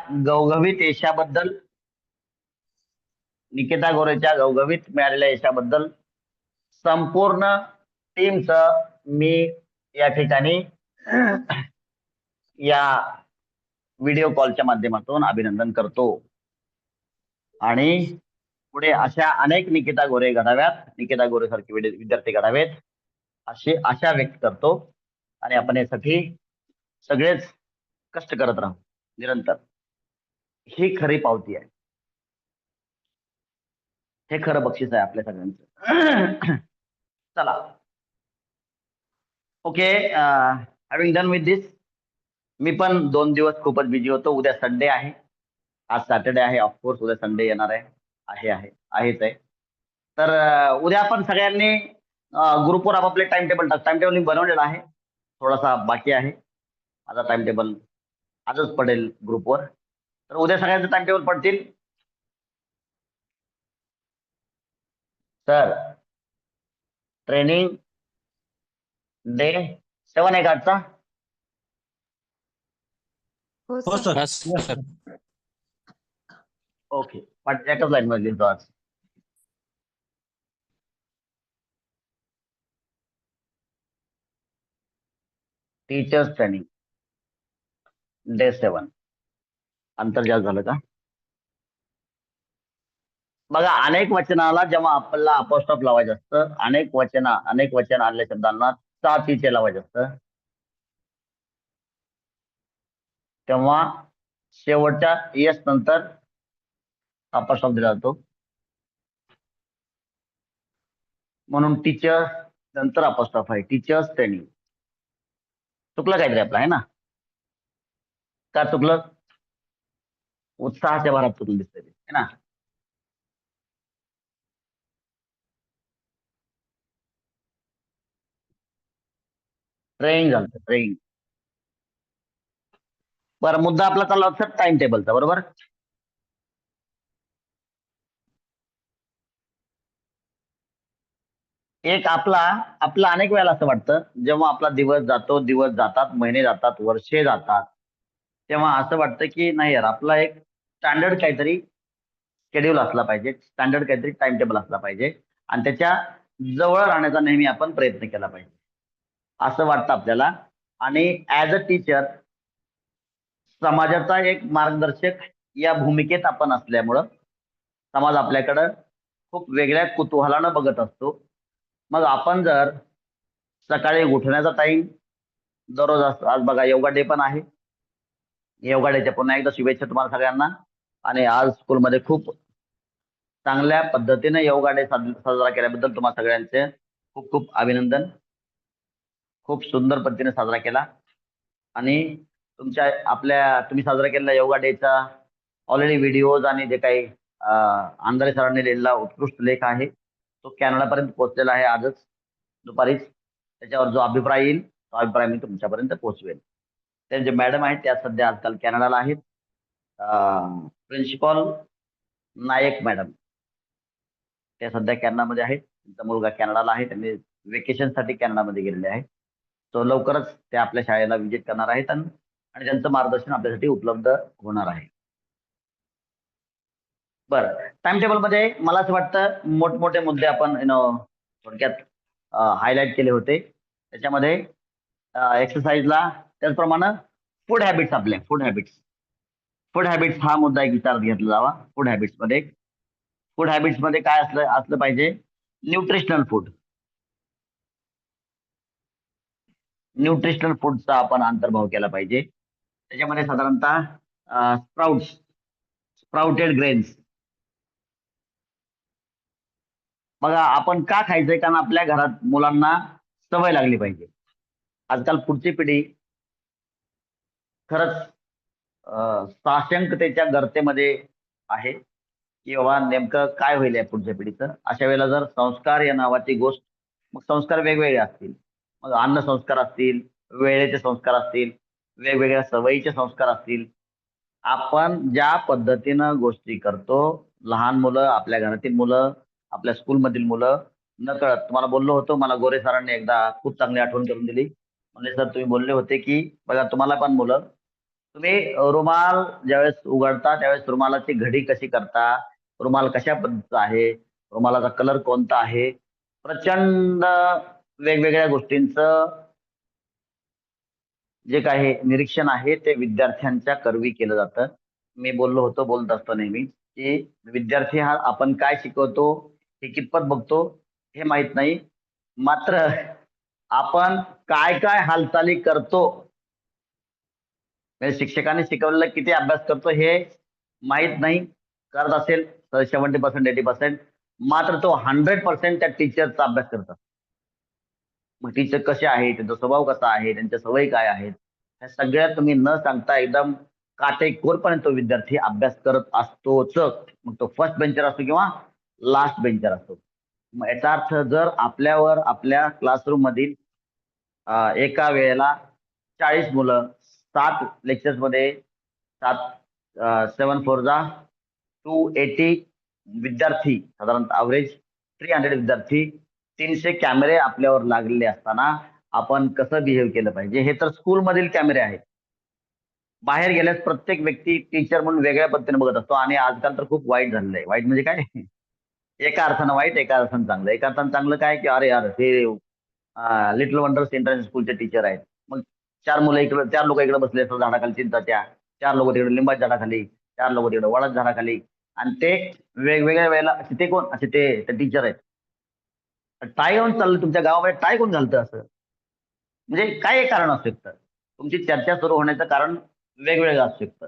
गवगवीत यशाबद्दल, निकिता गोरेच्या गवगवीत मिळालेल्या यशाबद्दल संपूर्ण टीमचं मी या ठिकाणी या व्हिडिओ कॉलच्या माध्यमातून अभिनंदन करतो. आणि पुढे अशा अनेक निकिता गोरे घडाव्यात, निकिता गोरे सारखे विद्यार्थी घडावेत अशी आशा व्यक्त करतो. आणि आपण यासाठी सगळेच कष्ट करत राहू निरंतर. ही खरी पावती आहे, हे खरं बक्षीस आहे आपल्या सगळ्यांचं. चला, ओके. हॅव्हिंग डन विथ दिस, मी पण 2 दिवस खूपच बिझी होतो. उद्या संडे आहे, आज सॅटर्डे आहे. ऑफकोर्स उद्या संडे येणार आहे आहेच आहे. तर उद्या आपण सगळ्यांनी ग्रुपवर आपापले टाइम टेबल मी बनवलेला आहे, थोडासा बाकी आहे. माझा टाइम टेबल आजच पडेल ग्रुपवर. तर उद्या सगळ्यांचे टाइम टेबल पडतील. सर, ट्रेनिंग डे 7 आहे का आजचा? हो सर. ओके, पण एकच लाईन मध्ये लिहितो आज. टीचर्स ट्रेनिंग डे 7 आंतरजाल झालं का? बघा, अनेक वचनाला जेव्हा आपल्याला अपोस्ट्रॉफ लावायचं असतं, अनेक वचन आलेल्या शब्दांना साथीचे लावायचं असतं, तेव्हा शेवटच्या यस नंतर अपोस्ट्रॉफ दिला जातो. म्हणून टीचर्स नंतर अपोस्ट्रॉफ आहे. Teachers training. चुकलं काहीतरी आपलं आहे ना? का चुकलं? उत्साहाच्या भरात चुकलं दिसतंय है ना? ट्रेनिंग झालं, ट्रेनिंग. बरं, मुद्दा आपला चालला होता टाइम टेबलचा, बरोबर? एक आपला अनेक वेळेला असं वाटतं, जेव्हा आपला दिवस जातो, दिवस जातात, महिने जातात, वर्षे जातात, तेव्हा असं वाटतं की नाही यार, आपला एक स्टँडर्ड काहीतरी शेड्यूल असला पाहिजे, स्टँडर्ड काहीतरी टाइम टेबल असला पाहिजे आणि त्याच्या जवळ राहण्याचा नेहमी आपण प्रयत्न केला पाहिजे, असं वाटतं आपल्याला. आणि ऍज अ टीचर, समाजाचा एक मार्गदर्शक या भूमिकेत आपण असल्यामुळं समाज आपल्याकडं खूप वेगळ्या कुतूहलानं बघत असतो. मग आपण जर सकाळी उठण्याचा टाइम दररोज असतो, आज बघा योगा डे पण आहे. योगा डेच्या पुन्हा एकदा शुभेच्छा तुम्हाला सगळ्यांना. आणि आज स्कूलमध्ये खूप चांगल्या पद्धतीने योगा डे साजरा केल्याबद्दल तुम्हा सगळ्यांचे खूप खूप अभिनंदन. खूप सुंदर पद्धतीने साजरा केला. आणि तुम्ही साजरा केलेल्या योगा डेचा ऑलरेडी व्हिडिओज आणि जे काही अंधारे सरांनी लिहिलेला उत्कृष्ट लेख आहे तो कॅनडापर्यंत पोहोचलेला आहे आजच दुपारीच. त्याच्यावर जो अभिप्राय येईल तो अभिप्राय मी तुमच्यापर्यंत पोहोचवेल. त्यांचे मॅडम आहेत त्या सध्या आजकाल कॅनडाला आहेत. प्रिन्सिपल नायक मॅडम त्या सध्या कॅनडामध्ये आहेत. त्यांचा मुलगा कॅनडाला आहे, त्यांनी वेकेशनसाठी कॅनडामध्ये गेलेले आहेत. तो लवकरच ते आपल्या शाळेला व्हिजिट करणार आहेत आणि त्यांचं मार्गदर्शन आपल्यासाठी उपलब्ध होणार आहे. बरं, टाइम टेबलमध्ये मला असं वाटतं मोठमोठे मुद्दे आपण थोडक्यात हायलाईट केले होते. त्याच्यामध्ये एक्सरसाइजला त्याचप्रमाणे फूड हॅबिट्स, आपल्या फूड हॅबिट्स हा मुद्दा एक विचारात घेतला जावा. फूड हॅबिट्समध्ये काय असलं पाहिजे? न्यूट्रिशनल फूडचा आपण अंतर्भाव केला पाहिजे. त्याच्यामध्ये साधारणतः स्प्राउटेड ग्रेन्स. बघा, आपण का खायचंय? कारण आपल्या घरात मुलांना सवय लागली पाहिजे. आजकाल पुढची पिढी खरंच साशंकतेच्या गर्तेमध्ये आहे की बाबा नेमकं काय होईल या पुढच्या पिढीचं. अशा वेळेला जर संस्कार या नावाची गोष्ट, मग संस्कार वेगवेगळे असतील, मग अन्न संस्कार असतील, वेळेचे संस्कार असतील, वेगवेगळ्या सवयीचे संस्कार असतील. आपण ज्या पद्धतीनं गोष्टी करतो, लहान मुलं, आपल्या घरातील मुलं, आपल्या स्कूलमधील मुलं, नकळत तुम्हाला बोललो होतो, मला गोरे सरांनी एकदा खूप चांगली आठवण करून दिली. म्हणजे सर तुम्ही बोलले होते की बघा तुम्हाला पण मुलं तुम्ही रुमाल ज्यावेळेस उघडता त्यावेळेस रुमालाची घडी कशी करता, रुमाल कशा पद्धतीचा आहे, रुमालाचा कलर कोणता आहे, प्रचंड वेगवेगळ्या गोष्टींचं जे काही निरीक्षण आहे ते विद्यार्थ्यांच्या करवी केलं जातं. मी बोलत असतो नेहमी की विद्यार्थी हा आपण काय शिकवतो हे कितपत बघतो हे माहित नाही, मात्र आपण काय काय हालचाली करतो म्हणजे शिक्षकांनी शिकवलेलं किती अभ्यास करतो हे माहित नाही. करत असेल तर 70% 80%, मात्र तो 100% त्या टीचरचा अभ्यास करतात. मग टीचर कसे आहेत, त्यांचा स्वभाव कसा आहे, त्यांच्या सवयी काय आहेत, ह्या सगळ्या तुम्ही न सांगता एकदम काटेकोरपणे तो विद्यार्थी अभ्यास करत असतोच. मग तो फर्स्ट बेंचर असतो किंवा लास्ट बेंचर असतो. मग याचा अर्थ जर आपल्यावर आपल्या क्लासरूम मधील एका वेळेला 40 मुलं 7 लेक्चर्स मध्ये 7 4 जा 280 विद्यार्थी, साधारणतः अवरेज 300 विद्यार्थी, 300 कॅमेरे आपल्यावर लागलेले असताना आपण कसं बिहेव केलं पाहिजे. हे तर स्कूल मधील कॅमेरे आहेत. बाहेर गेल्यास प्रत्येक व्यक्ती टीचर म्हणून वेगळ्या पद्धतीने बघत असतो आणि आजकाल तर खूप वाईट झालेलं आहे. वाईट म्हणजे काय एका अर्थानं वाईट, एका अर्थानं चांगलं. एका अर्थानं चांगलं काय की अरे यार हे लिटल वंडर्स इंटरनॅशनल स्कूलचे टीचर आहेत. मग 4 मुलं इकडे 4 लोक इकडे बसले असतात झाडाखाली चिंचाच्या, 4 लोक तिकडे लिंबाच्या झाडाखाली, 4 लोक तिकडे वडाच्या झाडाखाली, आणि ते वेगवेगळ्या वेळेला असे ते कोण असे ते टीचर आहेत. टाय घालून चाललं तुमच्या गावामध्ये, टाय कोण घालतं असं? म्हणजे काय एक कारण असू शकतं. तुमची चर्चा सुरू होण्याचं कारण वेगवेगळं असू शकतं.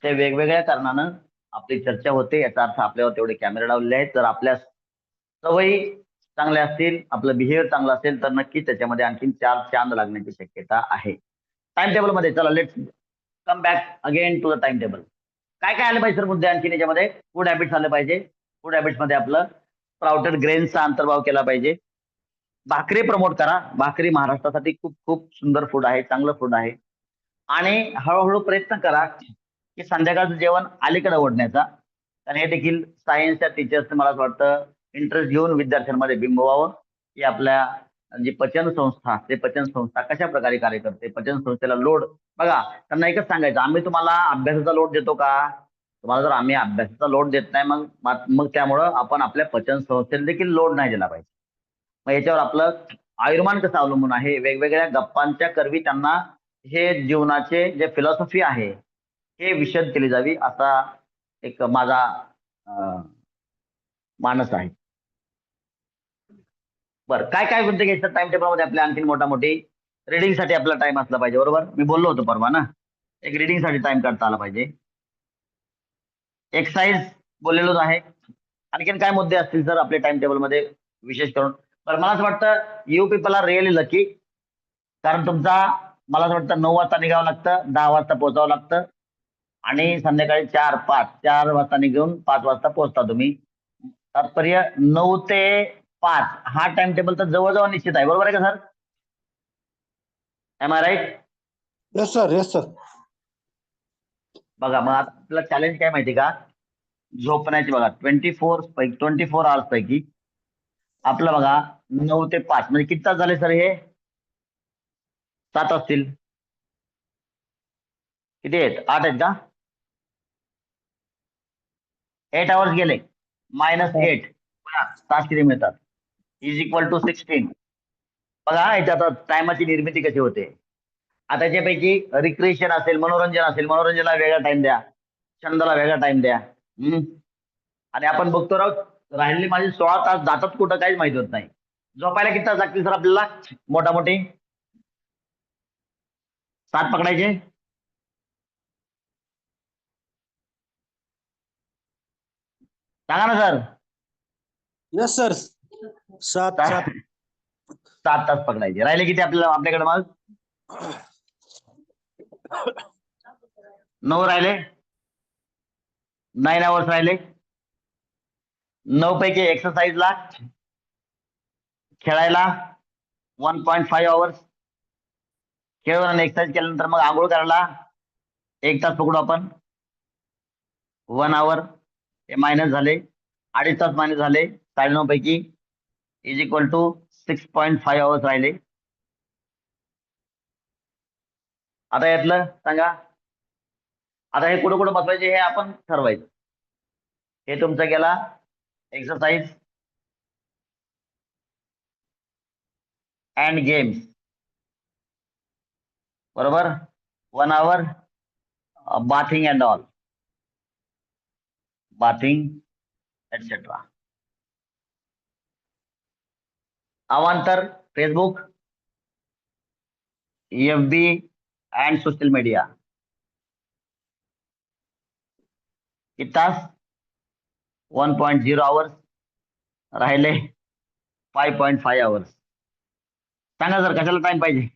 त्या वेगवेगळ्या कारणानं आपली चर्चा होते. याचा अर्थ आपल्यावर तेवढे कॅमेरे लावलेले आहेत. तर आपल्या सवयी चांगल्या असतील, आपलं बिहेवियर चांगलं असेल तर नक्कीच त्याच्यामध्ये आणखीन 4 चांद लागण्याची शक्यता आहे. टाइम टेबल मध्ये चला let's come back again to the time table. काय काय आले पाहिजे सर मुद्दे आणखीन याच्यामध्ये? फूड हॅबिट्स आले पाहिजे. फूड हॅबिट्स मध्ये आपलं स्प्राउटेड ग्रेन्सचा अंतर्भाव केला पाहिजे. भाकरी प्रमोट करा. भाकरी महाराष्ट्रासाठी खूप खूप सुंदर फूड आहे, चांगलं फूड आहे. आणि हळूहळू प्रयत्न करा की संध्याकाळचं जेवण अलीकडे ओढण्याचा. आणि हे देखील सायन्सच्या टीचर्सने मला असं वाटतं इंटरेस्ट घेऊन विद्यार्थ्यांमध्ये बिंबवावं की आपल्या जी पचन संस्था, ते पचन संस्था कशा प्रकारे कार्य करते, पचन संस्थेला लोड. बघा, त्यांना एकच सांगायचं, आम्ही तुम्हाला अभ्यासाचा लोड देतो का? तुम्हाला जर आम्ही अभ्यासाचा लोड देत नाही, मग मग त्यामुळं आपण आपल्या पचन संस्थेला देखील लोड नाही दिला पाहिजे. मग याच्यावर आपलं आयुर्मान कसं अवलंबून आहे, वेगवेगळ्या गप्पांच्या करवी त्यांना हे जीवनाचे जे फिलॉसॉफी आहे हे विशद केली जावी, असा एक माझा मानस आहे. बरं, काय काय गुंत घ्यायचं टाइम टेबलमध्ये आपल्या आणखीन मोठी रीडिंगसाठी आपला टाइम असला पाहिजे. बरोबर, मी बोललो होतो परवा ना, एक रीडिंगसाठी टाइम काढता आला पाहिजे. एक्सरसाइज बोललेलोच आहे. आणखीन काय मुद्दे असतील सर आपल्या टाइम टेबलमध्ये विशेष करून? तर मला असं वाटतं you people are really lucky, कारण तुमचा मला असं वाटतं 9 वाजता निघावं लागतं, 10 वाजता पोहोचावं लागतं, आणि संध्याकाळी 4 वाजता निघून 5 वाजता पोहोचता तुम्ही. तात्पर्य 9 ते 5 हा टाइम टेबल तर जवळजवळ निश्चित आहे. बरोबर आहे का sir? Am I right? Yes sir, yes sir. बघा, मग आता आपलं चॅलेंज काय माहिती का, झोपण्याची. बघा 24 आवर्स पैकी आपलं बघा 9 ते 5 म्हणजे किती तास झाले सर हे? 7 असतील. किती आहेत? 8 आहेत का? 8 आवर्स गेले, -8 तास किती मिळतात? Is equal to 16. बघा याच्यात टायमाची निर्मिती कशी होते. आता याच्यापैकी रिक्रिएशन असेल, मनोरंजन असेल, मनोरंजनाला वेगळा टाइम द्या, छंदाला वेगळा टाइम द्या. आणि आपण बघतो राहू राहिलेली माझी 16 तास जातात कुठं काहीच माहिती होत नाही. झोपायला किती तास लागतील सर आपल्याला मोठामोठी? 7 पकडायचे. सांगा ना सर. Yes sir. 7 7. 7 तास पकडायचे. राहिले किती आपल्याला आपल्याकडे मग? 9 राहिले, 9 आवर्स राहिले. 9 पैकी एक्सरसाइजला, खेळायला 1.5 आवर्स, खेळून आणि एक्सरसाइज केल्यानंतर मग आंघोळ करायला 1 तास पकडू आपण, 1 आवर. हे मायनस झाले, 2.5 तास मायनस झाले 9.5 पैकी, इज इक्वल टू 6.5 आवर्स राहिले. आता यातलं सांगा आता हे कुठं कुठं बसवायचे हे आपण ठरवायचं. हे तुमचा गेला एक्सरसाइज अँड गेम्स, बरोबर. 1 hour bathing and all, bathing etcetera. अवांतर Facebook, FB and social media. किती तास? 1.0 hours. राहिले 5.5 hours. सांगा सर कशाला टाइम पाहिजे?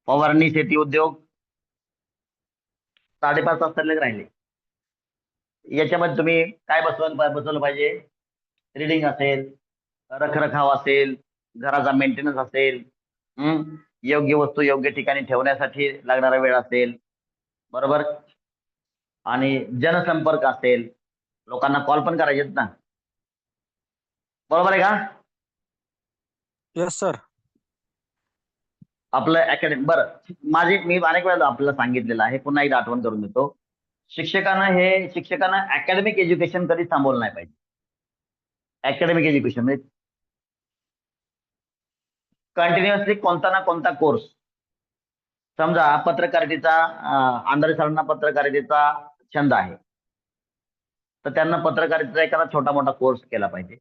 फवारणी, शेती, उद्योग 5.5 तास चाललेच राहिले. याच्यामध्ये तुम्ही काय बसवलं पाहिजे? रीडिंग असेल, रखरखाव असेल, घराचा मेंटेनन्स असेल, योग्य वस्तू योग्य ठिकाणी ठेवण्यासाठी लागणारा वेळ असेल, बरोबर. आणि जनसंपर्क असेल, लोकांना कॉल पण करायचे ना, बरोबर आहे का? Yes sir. आपलं अकॅडमी. बरं, मी अनेक वेळा आपल्याला सांगितलेलं आहे, पुन्हा एकदा आठवण करून देतो. शिक्षकांना अकॅडमिक एज्युकेशन कधी थांबवलं नाही पाहिजे. अकॅडमिक एज्युकेशन म्हणजे कंटिन्युअसली कोणता ना कोणता कोर्स. समजा पत्रकारितेचा, आंधळे सरांना पत्रकारितेचा छंद आहे, तर त्यांना पत्रकारितेचा एखादा छोटा मोठा कोर्स केला पाहिजे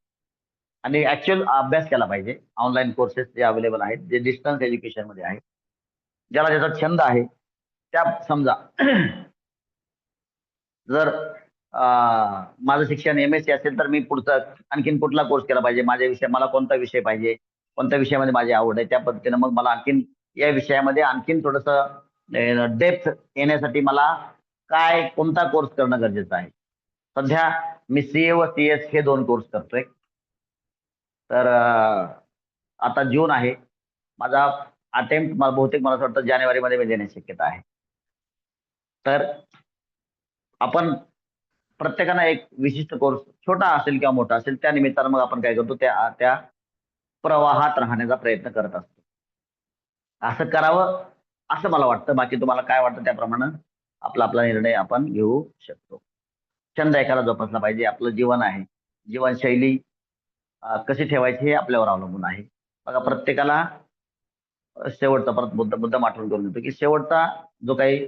आणि ऍक्च्युअल अभ्यास केला पाहिजे. ऑनलाईन कोर्सेस जे अवेलेबल आहेत, जे डिस्टन्स एज्युकेशन मध्ये आहेत, ज्याला ज्याचा छंद आहे त्या. समजा जर माझं शिक्षण MSc असेल तर मी पुढचा आणखीन कुठला कोर्स केला पाहिजे, माझ्या विषय मला कोणता विषय पाहिजे, कोणत्या विषयामध्ये माझी आवड आहे, त्या पद्धतीने मग मला आणखीन या विषयामध्ये आणखीन थोडस डेप्थ येण्यासाठी मला कोणता कोर्स करणं गरजेचं आहे. सध्या मी CA व CS हे 2 कोर्स करतोय. तर आता जून आहे, माझा अटेम्प्ट बहुतेक मला असं वाटतं जानेवारीमध्ये मी देण्याची शक्यता आहे. तर आपण प्रत्येकानं एक विशिष्ट कोर्स, छोटा असेल किंवा मोठा असेल, त्या निमित्तानं मग आपण काय करतो, त्या प्रवाहात राहण्याचा प्रयत्न करत असतो. असं करावं असं मला वाटतं. बाकी तुम्हाला काय वाटतं त्याप्रमाणे आपला निर्णय आपण घेऊ शकतो. छंद एखादा जोपासला पाहिजे. आपलं जीवन आहे, जीवनशैली कशी ठेवायची हे आपल्यावर अवलंबून आहे. बघा, प्रत्येकाला शेवटचा परत मुद्दाम आठवण करून देतो की शेवटचा जो काही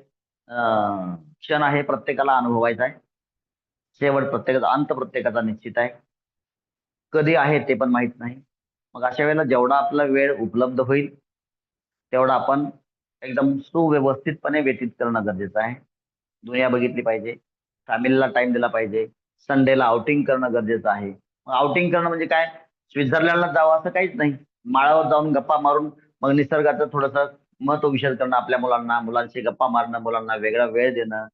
क्षण आहे प्रत्येकाला अनुभवायचा आहे. शेवट प्रत्येकाचा, अंत प्रत्येकाचा निश्चित आहे. कधी आहे ते पण माहित नाही. मग अशा वेळेला जेवढा आपला वेळ उपलब्ध होईल तेवढा आपण एकदम सुव्यवस्थितपणे व्यतीत करणं गरजेचं आहे. दुनिया बघितली पाहिजे, फॅमिलीला टाइम दिला पाहिजे, संडेला आउटिंग करणं गरजेचं आहे. आउटिंग करणं म्हणजे काय, स्वित्झर्लंडला जावं असं काहीच नाही. माळावर जाऊन गप्पा मारून मग निसर्गाचं थोडंसं महत्व विशेष करणं, आपल्या मुलांशी गप्पा मारणं, मुलांना वेगळा वेळ देणं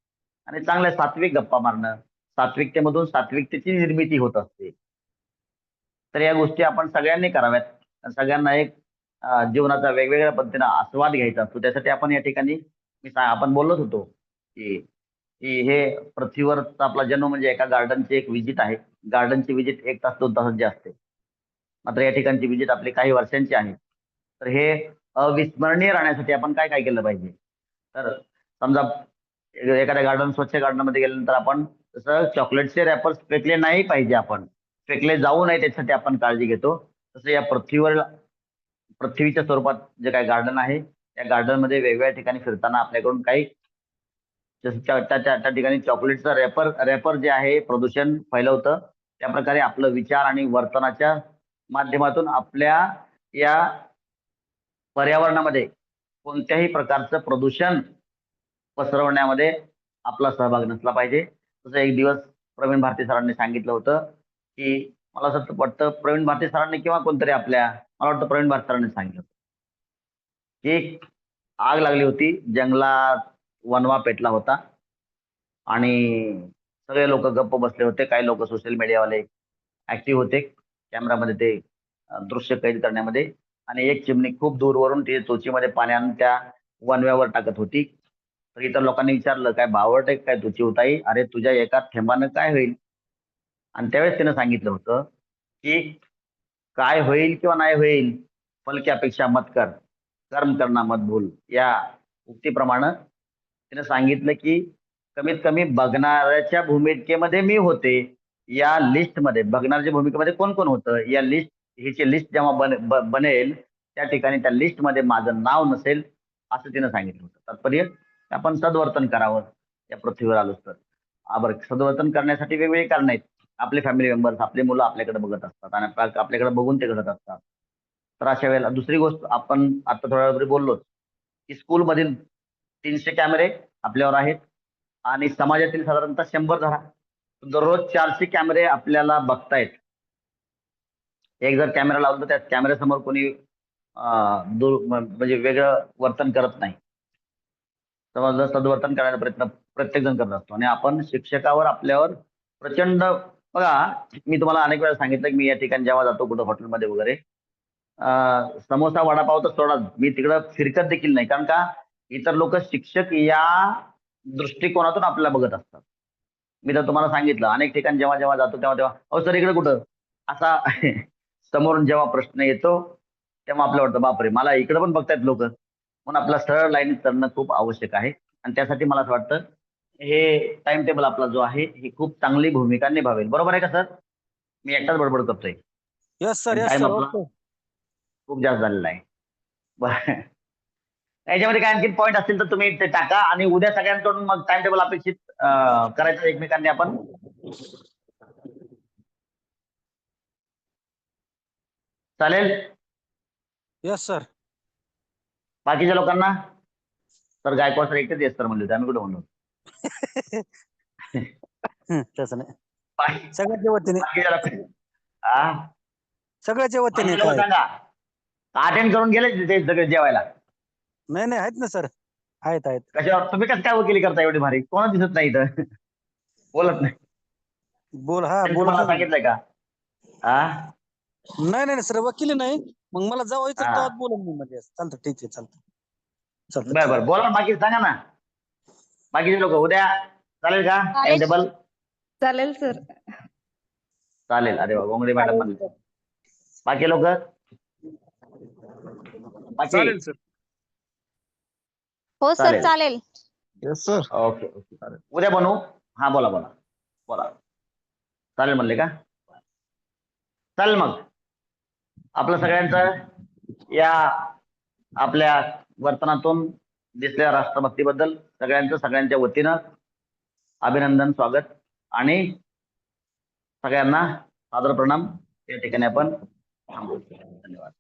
आणि चांगल्या सात्विक गप्पा मारणं. सात्विकतेमधून सात्विकतेची निर्मिती होत असते. तर या गोष्टी आपण सगळ्यांनी कराव्यात. सगळ्यांना एक जीवनाचा वेगवेगळ्या पद्धतीने आस्वाद घ्यायचा असतो. त्यासाठी आपण या ठिकाणी आपण बोलत होतो की की हे पृथ्वीवरचा आपला जन्म म्हणजे एका गार्डनची एक व्हिजिट आहे. गार्डनची व्हिजिट 1 तास 2 तासाची असते. मात्र या ठिकाणची व्हिजिट आपली काही वर्षांची आहे. तर हे अविस्मरणीय राहण्यासाठी आपण काय काय केलं पाहिजे? तर समजा एखाद्या स्वच्छ गार्डनमध्ये गेल्यानंतर आपण तसं चॉकलेटचे रॅपर्स फेकले नाही पाहिजे, आपण फेकले जाऊ नये त्यासाठी आपण काळजी घेतो. तसं या पृथ्वीच्या स्वरूपात जे काही गार्डन आहे त्या गार्डनमध्ये वेगवेगळ्या ठिकाणी फिरताना आपल्याकडून काही जसं त्या ठिकाणी चॉकलेटचं रॅपर जे आहे प्रदूषण फैलवतं, त्या प्रकारे आपलं विचार आणि वर्तनाच्या माध्यमातून आपल्या या पर्यावरणामध्ये कोणत्याही प्रकारचं प्रदूषण पसरवण्यामध्ये आपला सहभाग नसला पाहिजे. तसं एक दिवस प्रवीण भारती सरांनी सांगितलं होतं की, मला असं वाटतं प्रवीण भारती सरांनी किंवा कोणतरी मला वाटतं प्रवीण भारती सरांनी सांगितलं की एक आग लागली होती, जंगलात वणवा पेटला होता आणि सगळे लोक गप्प बसले होते. काही लोक सोशल मीडियावाले ऍक्टिव्ह होते कॅमेरामध्ये ते दृश्य कैद करण्यामध्ये. आणि एक चिमणी खूप दूरवरून ती चोचीमध्ये पाणी आणून त्या वणव्यावर टाकत होती. तर इतर लोकांनी विचारलं, काय बावळट आहे काय तू चिवताई, अरे तुझ्या एका थेंबानं काय होईल? आणि त्यावेळेस तिनं सांगितलं होतं की काय होईल किंवा नाही होईल, फल की अपेक्षा मत कर, कर्म करना मत भूल. या उक्तीप्रमाणे तिने सांगितलं की कमीत कमी बघणाऱ्याच्या भूमिकेमध्ये मी होते. या लिस्टमध्ये बघणाऱ्याच्या भूमिकेमध्ये कोण कोण होतं या हिची लिस्ट जेव्हा बनेल त्या ठिकाणी त्या लिस्टमध्ये माझं नाव नसेल असं तिने सांगितलं होतं. तात्पर्य आपण सद्वर्तन करावं या पृथ्वीवर आलो तर. बरं, सद्वर्तन करण्यासाठी वेगवेगळी कारण आहेत. आपले फॅमिली मेंबर्स, आपली मुलं आपल्याकडे बघत असतात आणि आपल्याकडे बघून ते घडत असतात. तर अशा वेळेला दुसरी गोष्ट आपण आता थोड्या वेळापूर्वी बोललो की स्कूलमधील 300 कॅमेरे आपल्यावर आहेत आणि समाजातील साधारणतः 100 धरा. दररोज 400 कॅमेरे आपल्याला बघतायत. एक जर कॅमेरा लावला तर त्या कॅमेऱ्यासमोर कोणी म्हणजे वेगळं वर्तन करत नाही. समजलं, सद्वर्तन करण्याचा प्रयत्न प्रत्येक जण करत असतो आणि आपण शिक्षकावर आपल्यावर प्रचंड बघा. मी तुम्हाला अनेक वेळा सांगितलं की मी या ठिकाणी जेव्हा जातो कुठं हॉटेलमध्ये वगैरे समोसा वडापाव तर सोडा, मी तिकडं फिरकत देखील नाही. कारण का इतर लोक शिक्षक या दृष्टिकोनातून आपल्याला बघत असतात. मी तर तुम्हाला सांगितलं अनेक ठिकाणी जेव्हा जेव्हा जातो तेव्हा तेव्हा अहो सर इकडे कुठं असा समोरून जेव्हा प्रश्न येतो तेव्हा आपल्याला वाटतं बापरे मला इकडे पण बघतायत लोक. म्हणून आपला सरळ लाईनीत चालणं खूप आवश्यक आहे आणि त्यासाठी मला असं वाटतं हे टाइम टेबल आपला जो आहे ही खूप चांगली भूमिका निभावेल. बरोबर आहे का सर? मी एकटाच बडबड करतोय यस सर, आणि यस टाइम सर, आपला ओके. खूप जास्त झालेला आहे. बरं. याच्यामध्ये काय आणखी पॉईंट असतील तर तुम्ही ते टाका आणि उद्या सगळ्यांकडून मग टाइम टेबल अपेक्षित करायचं एकमेकांनी आपण. चालेल यस सर. बाकीच्या लोकांना? तर गायकवाड सर एकटेच येस सर म्हणले होते, आम्ही कुठे म्हणलो. तसं नाही, बाकी- सगळ्याच्या वतीने, बाकीच्या लोक हा? सगळ्याच्या वतीने बाकीच्या लोक काय. सांगा अटेंड करून गेले ते सगळे जेवायला. नाही नाही, आहेत ना सर, आहेत आहेत. कशावर तुम्ही कसं काय वकिली करता एवढी भारी? कोण दिसत नाही इथं बोलत नाही. बोल, हा त्यांनी बोलत तुम्हाला नाही. सांगितलंय का? हा नाही नाही सर, वकिली नाही. मग मला जावं तर हा तेव्हाच बोलेन मी मध्ये. चालतं, ठीक आहे, चालतं चालतं, बरं ठीक बरं, बोला बाकी सांगा ना. बाकीचे लोक उद्या चालेल का टाइम चालेल टेबल? चालेल सर. चालेल. अरे वा, गोंगडे मॅडम चालेल म्हणले. सर. बाकी लोक बाकी चालेल सर. हो सर चालेल. चालेल. Yes sir. ओके ओके चालेल. उद्या बनवू. हा बोला बोला बोला. चालेल म्हणले का? चालेल मग आपलं सगळ्यांचं या आपल्या वर्तनातून दिसलेल्या राष्ट्रभक्तीबद्दल सगळ्यांच्या वतीनं अभिनंदन, स्वागत आणि सगळ्यांना सादर प्रणाम. या ठिकाणी आपण थांबू. धन्यवाद.